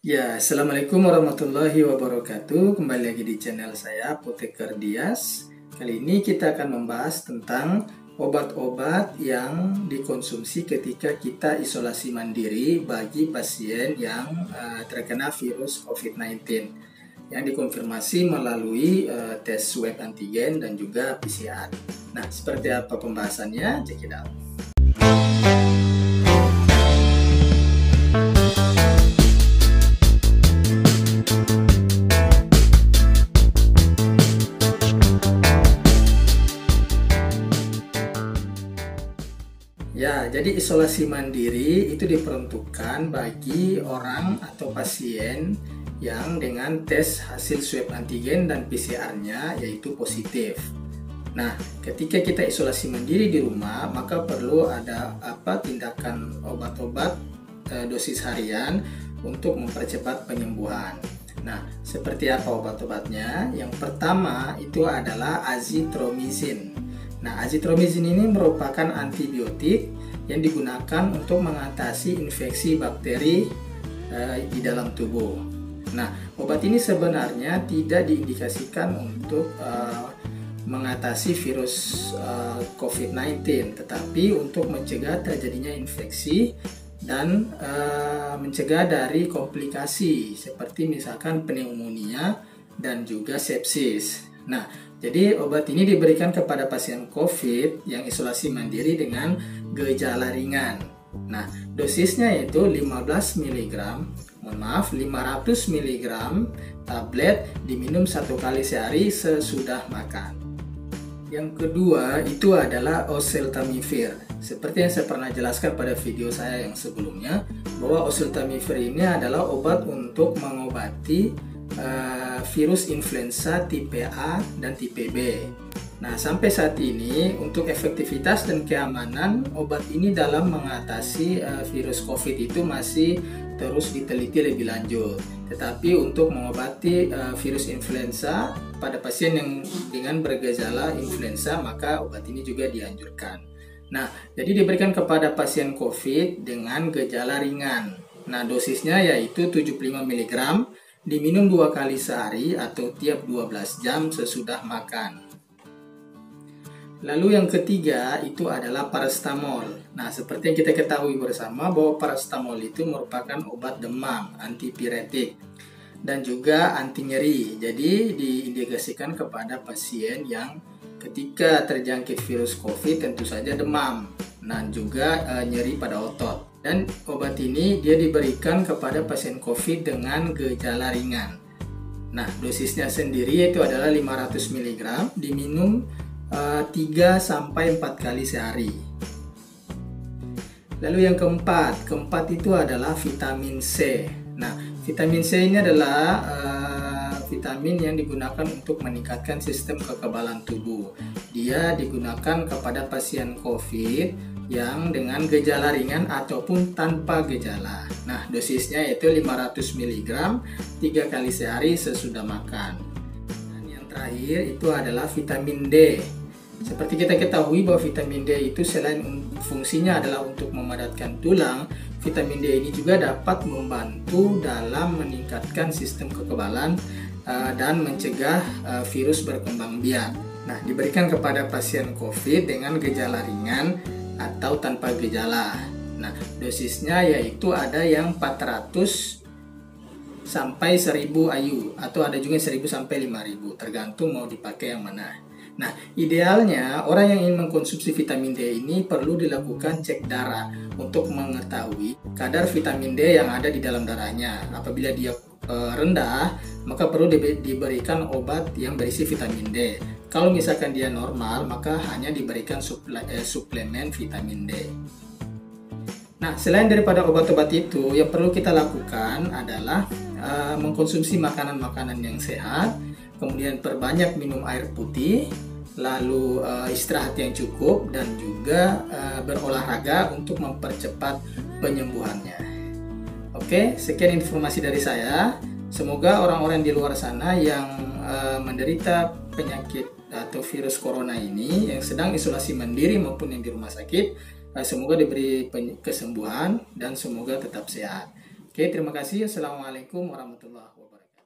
Ya, Assalamualaikum warahmatullahi wabarakatuh. Kembali lagi di channel saya, Apoteker Dias. Kali ini kita akan membahas tentang obat-obat yang dikonsumsi ketika kita isolasi mandiri bagi pasien yang terkena virus COVID-19 yang dikonfirmasi melalui tes swab antigen dan juga PCR. Nah, seperti apa pembahasannya? Check it out. Ya, jadi isolasi mandiri itu diperuntukkan bagi orang atau pasien yang dengan tes hasil swab antigen dan PCR-nya yaitu positif. Nah, ketika kita isolasi mandiri di rumah, maka perlu ada tindakan obat-obat dosis harian untuk mempercepat penyembuhan. Nah, seperti apa obat-obatnya? Yang pertama itu adalah azitromycin. Nah, azitromycin ini merupakan antibiotik yang digunakan untuk mengatasi infeksi bakteri di dalam tubuh. Nah, obat ini sebenarnya tidak diindikasikan untuk mengatasi virus COVID-19, tetapi untuk mencegah terjadinya infeksi dan mencegah dari komplikasi seperti misalkan pneumonia dan juga sepsis. Nah, jadi obat ini diberikan kepada pasien COVID yang isolasi mandiri dengan gejala ringan. Nah, dosisnya yaitu 500 mg tablet diminum 1 kali sehari sesudah makan. Yang kedua itu adalah oseltamivir. Seperti yang saya pernah jelaskan pada video saya yang sebelumnya, bahwa oseltamivir ini adalah obat untuk mengobati virus influenza tipe A dan tipe B. Nah, sampai saat ini untuk efektivitas dan keamanan obat ini dalam mengatasi virus COVID itu masih terus diteliti lebih lanjut. Tetapi untuk mengobati virus influenza pada pasien yang dengan bergejala influenza, maka obat ini juga dianjurkan. Nah, jadi diberikan kepada pasien COVID dengan gejala ringan. Nah, dosisnya yaitu 75 mg diminum 2 kali sehari atau tiap 12 jam sesudah makan. Lalu yang ketiga itu adalah paracetamol. Nah, seperti yang kita ketahui bersama bahwa paracetamol itu merupakan obat demam, antipiretik dan juga anti nyeri. Jadi diindikasikan kepada pasien yang ketika terjangkit virus COVID tentu saja demam dan juga nyeri pada otot. Dan obat ini dia diberikan kepada pasien COVID dengan gejala ringan. Nah, dosisnya sendiri itu adalah 500 mg diminum 3-4 kali sehari. Lalu yang keempat itu adalah vitamin C. Nah, vitamin C ini adalah vitamin yang digunakan untuk meningkatkan sistem kekebalan tubuh. Dia digunakan kepada pasien COVID yang dengan gejala ringan ataupun tanpa gejala. Nah, dosisnya yaitu 500 mg 3 kali sehari sesudah makan. Dan yang terakhir itu adalah vitamin D. Seperti kita ketahui bahwa vitamin D itu selain fungsinya adalah untuk memadatkan tulang, vitamin D ini juga dapat membantu dalam meningkatkan sistem kekebalan dan mencegah virus berkembang biak. Nah, diberikan kepada pasien COVID dengan gejala ringan atau tanpa gejala. Nah, dosisnya yaitu ada yang 400 sampai 1000 IU atau ada juga 1000 sampai 5000, tergantung mau dipakai yang mana. Nah, idealnya orang yang ingin mengkonsumsi vitamin D ini perlu dilakukan cek darah untuk mengetahui kadar vitamin D yang ada di dalam darahnya. Apabila dia rendah, maka perlu diberikan obat yang berisi vitamin D. Kalau misalkan dia normal, maka hanya diberikan suplemen vitamin D. Nah, selain daripada obat-obat itu, yang perlu kita lakukan adalah mengkonsumsi makanan-makanan yang sehat, kemudian perbanyak minum air putih, lalu istirahat yang cukup, dan juga berolahraga untuk mempercepat penyembuhannya. Oke, sekian informasi dari saya. Semoga orang-orang di luar sana yang menderita penyakit atau virus corona ini yang sedang isolasi mandiri maupun yang di rumah sakit, semoga diberi kesembuhan dan semoga tetap sehat. Oke, terima kasih. Assalamualaikum warahmatullahi wabarakatuh.